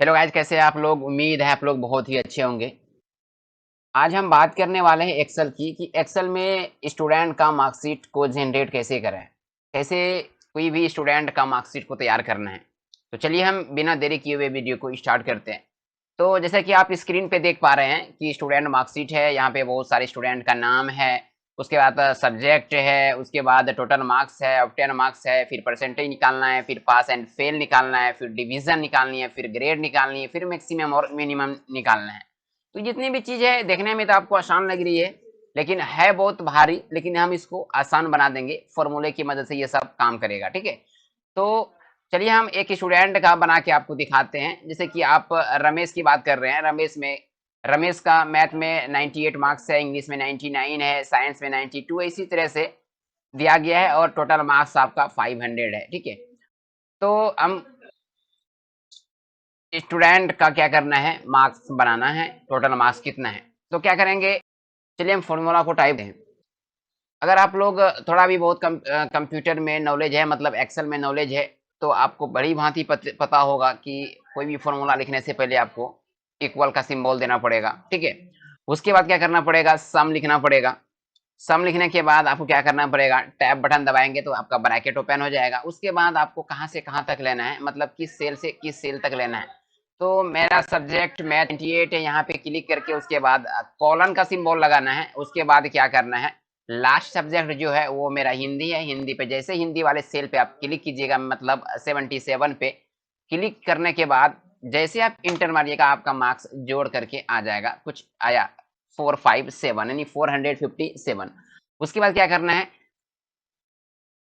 Hello guys, कैसे हैं आप लोग। उम्मीद है आप लोग बहुत ही अच्छे होंगे। आज हम बात करने वाले हैं एक्सेल की कि एक्सेल में स्टूडेंट का मार्कशीट को जनरेट कैसे करें, कैसे कोई भी स्टूडेंट का मार्कशीट को तैयार करना है। तो चलिए हम बिना देरी किए हुए वीडियो को स्टार्ट करते हैं। तो जैसा कि आप स्क्रीन पे देख पा रहे हैं कि स्टूडेंट मार्कशीट है, यहाँ पे बहुत सारे स्टूडेंट का नाम है, उसके बाद सब्जेक्ट है, उसके बाद टोटल मार्क्स है, ऑब्टेन मार्क्स है, फिर परसेंटेज निकालना है, फिर पास एंड फेल निकालना है, फिर डिवीजन निकालनी है, फिर ग्रेड निकालनी है, फिर मैक्सिमम और मिनिमम निकालना है। तो जितनी भी चीज़ है देखने में तो आपको आसान लग रही है, लेकिन है बहुत भारी। लेकिन हम इसको आसान बना देंगे, फॉर्मूले की मदद से ये सब काम करेगा, ठीक है। तो चलिए हम एक स्टूडेंट का बना के आपको दिखाते हैं। जैसे कि आप रमेश की बात कर रहे हैं, रमेश का मैथ में 98 मार्क्स है, इंग्लिश में 99 है, साइंस में 92 है, इसी तरह से दिया गया है और टोटल मार्क्स आपका 500 है, ठीक है। तो हम स्टूडेंट का क्या करना है, मार्क्स बनाना है, टोटल मार्क्स कितना है। तो क्या करेंगे, चलिए हम फॉर्मूला को टाइप दें। अगर आप लोग थोड़ा भी बहुत कंप्यूटर में नॉलेज है, मतलब एक्सेल में नॉलेज है, तो आपको बड़ी भांति पता होगा कि कोई भी फॉर्मूला लिखने से पहले आपको इक्वल का सिंबल देना पड़ेगा, ठीक है। उसके बाद क्या करना पड़ेगा, सम लिखना पड़ेगा। सम लिखने के बाद आपको क्या करना पड़ेगा, टैब बटन दबाएंगे तो आपका ब्रैकेट ओपन हो जाएगा। उसके बाद आपको कहाँ से कहाँ तक लेना है, मतलब किस सेल से किस सेल तक लेना है। तो मेरा सब्जेक्ट मैथ 98 है, यहाँ पे क्लिक करके उसके बाद कॉलन का सिंबल लगाना है। उसके बाद क्या करना है, लास्ट सब्जेक्ट जो है वो मेरा हिंदी है, हिंदी पे जैसे हिंदी वाले सेल पे आप क्लिक कीजिएगा, मतलब 77 पे क्लिक करने के बाद जैसे आप इंटर मारिएगा आपका मार्क्स जोड़ करके आ जाएगा, कुछ आया 457 यानी 457। उसके बाद क्या करना है,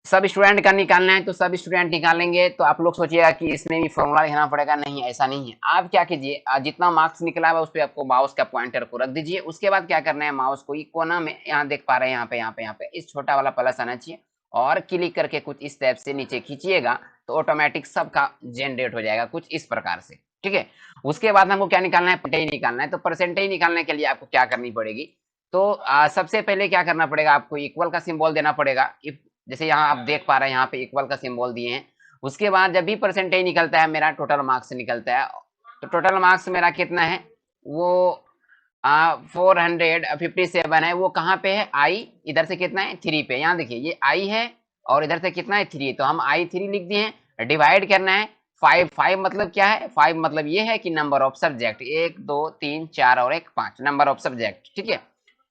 सब स्टूडेंट का निकालना है। तो सब स्टूडेंट निकालेंगे तो आप लोग सोचिएगा कि इसमें भी फॉर्मूला लिखना पड़ेगा, नहीं ऐसा नहीं है। आप क्या कीजिए, जितना मार्क्स निकला है उस पर आपको माउस का पॉइंटर को रख दीजिए। उसके बाद क्या करना है, माउस को कोना में यहाँ देख पा रहे हैं, यहाँ पे इस छोटा वाला प्लस आना चाहिए और क्लिक करके कुछ इस टाइप से नीचे खींचिएगा तो ऑटोमेटिक सबका जनरेट हो जाएगा कुछ इस प्रकार से, ठीक है। उसके बाद हमको क्या निकालना है, परसेंटेज निकालना है। तो परसेंटेज निकालने के लिए आपको क्या करनी पड़ेगी, तो सबसे पहले क्या करना पड़ेगा, आपको इक्वल का सिंबल देना पड़ेगा। जैसे यहाँ आप देख पा रहे हैं, यहाँ पे इक्वल का सिंबल दिए हैं। उसके बाद जब भी परसेंटेज निकलता है मेरा टोटल मार्क्स निकलता है। तो टोटल मार्क्स मेरा कितना है, वो 457 है। वो कहाँ पे है, आई इधर से कितना है, 3 पे। यहाँ देखिए ये आई है और इधर से कितना है, 3। तो हम आई 3 लिख दिए हैं। डिवाइड करना है 5। 5 मतलब क्या है, 5 मतलब ये है कि नंबर ऑफ सब्जेक्ट, 1 2 3 4 और 1 5 नंबर ऑफ सब्जेक्ट, ठीक है।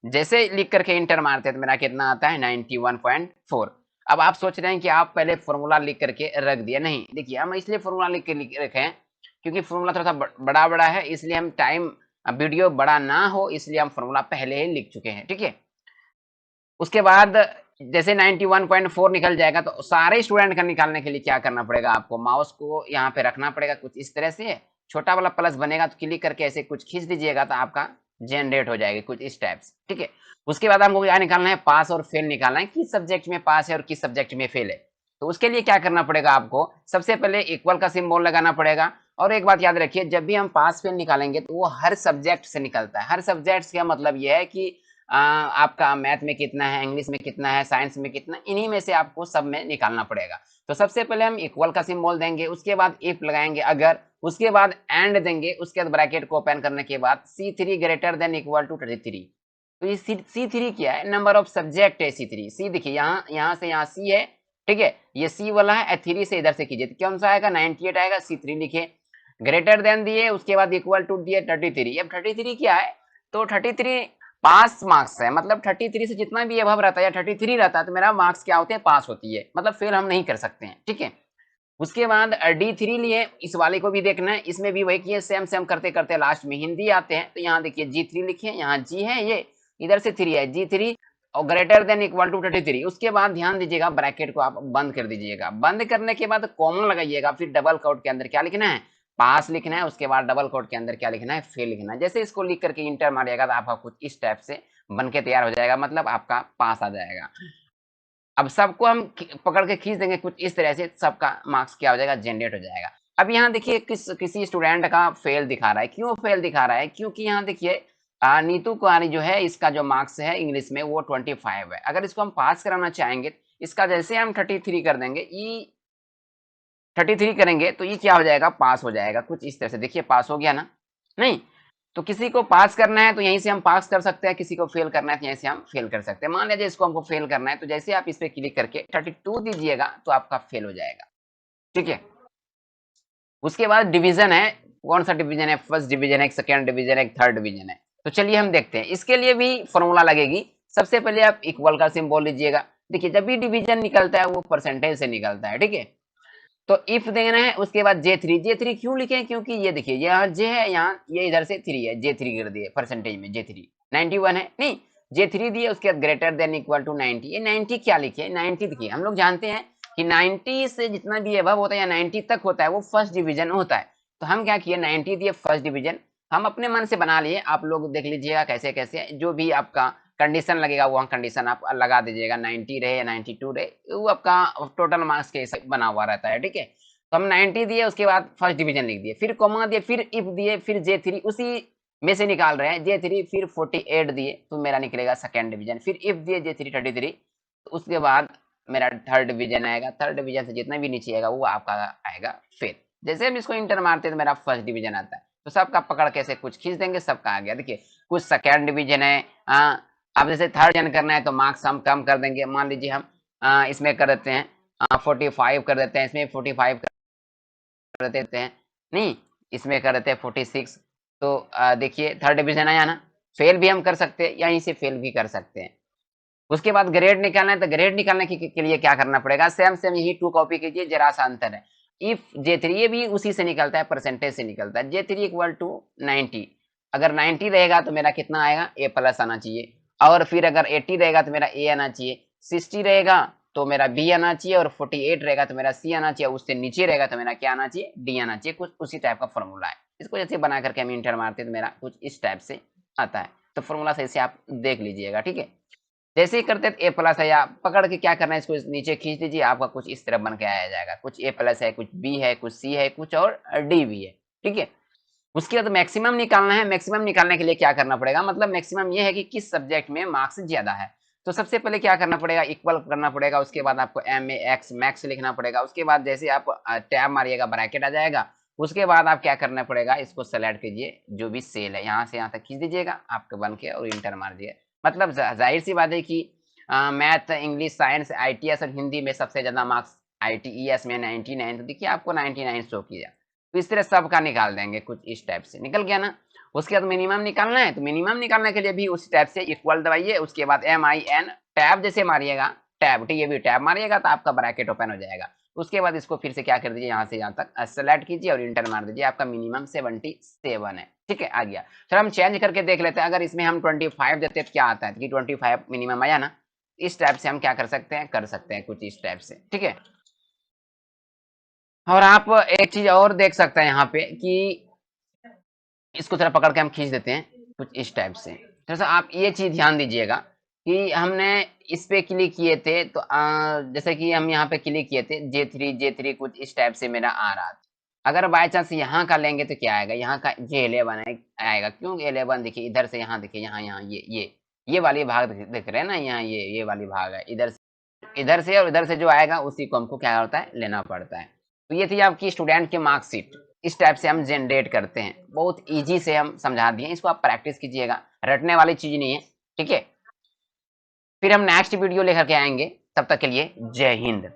जैसे लिख करके इंटर मारते हैं तो मेरा कितना आता है, 91.4। अब आप सोच रहे हैं कि आप पहले फॉर्मूला लिख करके रख दिया, नहीं देखिए हम इसलिए फॉर्मूला लिख के रखे हैं क्योंकि फॉर्मूला थोड़ा सा बड़ा बड़ा है, इसलिए हम टाइम, वीडियो बड़ा ना हो इसलिए हम फॉर्मूला पहले ही लिख चुके हैं, ठीक है। उसके बाद जैसे 91.4 निकल जाएगा तो सारे स्टूडेंट का निकालने के लिए क्या करना पड़ेगा, आपको माउस को यहाँ पे रखना पड़ेगा कुछ इस तरह से। छोटा वाला प्लस बनेगा तो क्लिक करके ऐसे कुछ खींच दीजिएगा तो आपका जनरेट हो जाएगी कुछ इस टाइप से, ठीक है। उसके बाद हमको क्या निकालना है, पास और फेल निकालना है, किस सब्जेक्ट में पास है और किस सब्जेक्ट में फेल है। तो उसके लिए क्या करना पड़ेगा, आपको सबसे पहले इक्वल का सिंबल लगाना पड़ेगा। और एक बात याद रखिए, जब भी हम पास फेल निकालेंगे तो वो हर सब्जेक्ट से निकलता है। हर सब्जेक्ट का मतलब ये है कि आपका मैथ में कितना है, इंग्लिश में कितना है, साइंस में कितना, इन्हीं में से आपको सब में निकालना पड़ेगा। तो सबसे पहले हम इक्वल का सिंबल देंगे, उसके बाद इफ लगाएंगे अगर, उसके बाद एंड देंगे, उसके बाद ब्रैकेट को ओपन करने के बाद C3 greater than equal to 33। तो ये C3 क्या है, नंबर ऑफ सब्जेक्ट है। C3 सी देखिए यहाँ यहाँ से यहाँ सी है, ठीक है। ये सी वाला है, 3 से इधर से कीजिए तो कौन सा आएगा, 98 आएगा। C3 लिखे, ग्रेटर देन दिए, उसके बाद इक्वल टू दिए 33। अब 33 क्या है, तो 33 पास मार्क्स है, मतलब 33 से जितना भी अभव रहता है या 33 रहता है तो मेरा मार्क्स क्या होते हैं, पास होती है, मतलब फेल हम नहीं कर सकते हैं, ठीक है। उसके बाद D3 लिए, इस वाले को भी देखना है, इसमें भी वही किए, सेम सेम करते करते लास्ट में हिंदी आते हैं। तो यहाँ देखिए G3 लिखे, यहाँ G है, ये इधर से 3 है, G3 और ग्रेटर देन इक्वल टू 33। उसके बाद ध्यान दीजिएगा ब्रैकेट को आप बंद कर दीजिएगा। बंद करने के बाद कॉमन लगाइएगा, फिर डबल कोट के अंदर क्या लिखना है, पास लिखना है। उसके बाद डबल कोट के अंदर क्या लिखना है, फेल लिखना है। जैसे इसको लिख करके इंटर मारिएगा तो आपका कुछ इस टाइप से बन के तैयार हो जाएगा, मतलब आपका पास आ जाएगा। अब सबको हम पकड़ के खींच देंगे कुछ इस तरह से, सबका मार्क्स क्या हो जाएगा, जनरेट हो जाएगा। अब यहाँ देखिए किसी स्टूडेंट का फेल दिखा रहा है, क्यों फेल दिखा रहा है, क्योंकि यहाँ देखिए नीतू कुमारी जो है, इसका जो मार्क्स है इंग्लिश में वो 25 है। अगर इसको हम पास कराना चाहेंगे, इसका जैसे हम 33 कर देंगे, ई 33 करेंगे तो ये क्या हो जाएगा, पास हो जाएगा कुछ इस तरह से। देखिए पास हो गया ना, नहीं तो किसी को पास करना है तो यहीं से हम पास कर सकते हैं, किसी को फेल करना है तो यहीं से हम फेल कर सकते हैं। मान लीजिए इसको हमको फेल करना है तो जैसे आप इस पे क्लिक करके 32 दीजिएगा तो आपका फेल हो जाएगा, ठीक है। उसके बाद डिवीजन है, कौन सा डिवीजन है, फर्स्ट डिवीजन है, सेकेंड डिवीजन है, थर्ड डिवीजन है। तो चलिए हम देखते हैं, इसके लिए भी फॉर्मूला लगेगी। सबसे पहले आप इक्वल का सिंबल लीजिएगा। देखिए जब भी डिवीजन निकलता है वो परसेंटेज से निकलता है, ठीक है। तो इफ देना है, उसके बाद J3 क्यों लिखे, क्योंकि ये देखिए यहाँ J है, यहाँ ये इधर से 3 है, J3 कर दिए परसेंटेज में, J3 91 है, नहीं J3 दिए, उसके बाद ग्रेटर देन इक्वल टू 90। ये 90 क्या लिखे, 90 देखिए हम लोग जानते हैं कि 90 से जितना भी अबव होता है या 90 तक होता है वो फर्स्ट डिवीजन होता है। तो हम क्या किए, 90 दिए फर्स्ट डिवीजन, हम अपने मन से बना लिए, आप लोग देख लीजिएगा कैसे कैसे, जो भी आपका कंडीशन लगेगा वो कंडीशन आप लगा दीजिएगा, 90 रहे या 92 रहे, वो आपका टोटल मार्क्स के हिसाब बना हुआ रहता है, ठीक है। तो हम 90 दिए, उसके बाद फर्स्ट डिवीजन लिख दिए, फिर कॉमा दिए, फिर इफ दिए, फिर J3 उसी में से निकाल रहे हैं, J3 फिर 48 दिए तो मेरा निकलेगा सेकेंड डिवीजन, फिर इफ दिए J3 33, तो उसके बाद मेरा थर्ड डिवीजन आएगा, थर्ड डिवीजन से जितना भी नीचे आएगा वो आपका आएगा फिर। जैसे हम इसको इंटर मारते हैं तो मेरा फर्स्ट डिवीजन आता है, तो सबका पकड़ कैसे कुछ खींच देंगे, सबका आ गया। देखिए कुछ सेकेंड डिवीजन है, अब जैसे थर्ड डिवीजन करना है तो मार्क्स हम कम कर देंगे, मान लीजिए हम इसमें कर देते हैं 45 कर देते हैं, इसमें 45 कर देते हैं, नहीं इसमें कर देते हैं 46। तो देखिए थर्ड डिवीजन आया ना, फेल भी हम कर सकते हैं, यहीं से फेल भी कर सकते हैं। उसके बाद ग्रेड निकालना है, तो ग्रेड निकालने के लिए क्या करना पड़ेगा, सेम सेम यही 2 कॉपी कीजिए, जरा सा अंतर है। इफ J3 ये भी उसी से निकलता है, परसेंटेज से निकलता है, J3 इक्वल टू 90, अगर 90 रहेगा तो मेरा कितना आएगा, A प्लस आना चाहिए, और फिर अगर 80 रहेगा तो मेरा A आना चाहिए, 60 रहेगा तो मेरा B आना चाहिए, और 48 रहेगा तो मेरा C आना चाहिए, उससे नीचे रहेगा तो मेरा क्या आना चाहिए, D आना चाहिए। कुछ उसी टाइप का फॉर्मूला है, इसको जैसे बना करके हम इंटर मारते हैं तो मेरा कुछ इस टाइप से आता है। तो फॉर्मूला से इसे आप देख लीजिएगा, ठीक है। जैसे ही करते ए प्लस है, या पकड़ के क्या करना है, इसको नीचे खींच दीजिए, आपका कुछ इस तरह बन के आया जाएगा, कुछ ए प्लस है, कुछ बी है, कुछ सी है, कुछ और डी भी है, ठीक है। उसके बाद मैक्सिमम निकालना है, मैक्सिमम निकालने के लिए क्या करना पड़ेगा, मतलब मैक्सिमम ये है कि किस सब्जेक्ट में मार्क्स ज्यादा है। तो सबसे पहले क्या करना पड़ेगा, इक्वल करना पड़ेगा, उसके बाद आपको एम ए एक्स मैक्स लिखना पड़ेगा, उसके बाद जैसे आप टैब मारिएगा ब्रैकेट आ जाएगा, उसके बाद आप क्या करना पड़ेगा, इसको सेलेक्ट कीजिए, जो भी सेल है यहाँ से यहाँ तक खींच दीजिएगा आपके बन के, और इंटर मार दिए। मतलब जाहिर सी बात है कि मैथ, इंग्लिश, साइंस, ITS और हिंदी में सबसे ज्यादा मार्क्स ITES में 99, तो देखिए आपको 99 शो किया। तो इस तरह सबका निकाल देंगे, कुछ इस टाइप से निकल गया ना। उसके बाद मिनिमम निकालना है, तो मिनिमम निकालने के लिए भी उस टाइप से इक्वल दबाइए, उसके बाद MIN टैब जैसे मारिएगा, टैब ठीक है, भी टैब मारिएगा तो आपका ब्रैकेट ओपन हो जाएगा। उसके बाद इसको फिर से क्या कर दीजिए, यहाँ से यहाँ तक सेलेक्ट कीजिए और इंटर मार दीजिए, आपका मिनिमम 77 है, ठीक है आ गया। फिर हम चेंज करके देख लेते हैं, अगर इसमें हम 25 देते हैं तो क्या आता है, कि 25 मिनिमम आया ना। इस टाइप से हम क्या कर सकते हैं, कुछ इस टाइप से, ठीक है। और आप एक चीज और देख सकते हैं यहाँ पे कि इसको थोड़ा पकड़ के हम खींच देते हैं, कुछ इस टाइप से। थोड़ा सा आप ये चीज ध्यान दीजिएगा कि हमने इस पे क्लिक किए थे, तो जैसे कि हम यहाँ पे क्लिक किए थे, J3 कुछ इस टाइप से मेरा आ रहा था। अगर बाय चांस यहाँ का लेंगे तो क्या आएगा, यहाँ का J11 आएगा, क्यों 11 देखिए, इधर से यहाँ देखिए, यहाँ ये वाली भाग दिख रहे हैं ना, यहाँ ये वाली भाग है, इधर से और इधर से जो आएगा उसी को हमको क्या होता है, लेना पड़ता है। तो ये थी आपकी स्टूडेंट की मार्कशीट, इस टाइप से हम जनरेट करते हैं, बहुत इजी से हम समझा दिए, इसको आप प्रैक्टिस कीजिएगा, रटने वाली चीज नहीं है, ठीक है। फिर हम नेक्स्ट वीडियो लेकर के आएंगे, तब तक के लिए जय हिंद।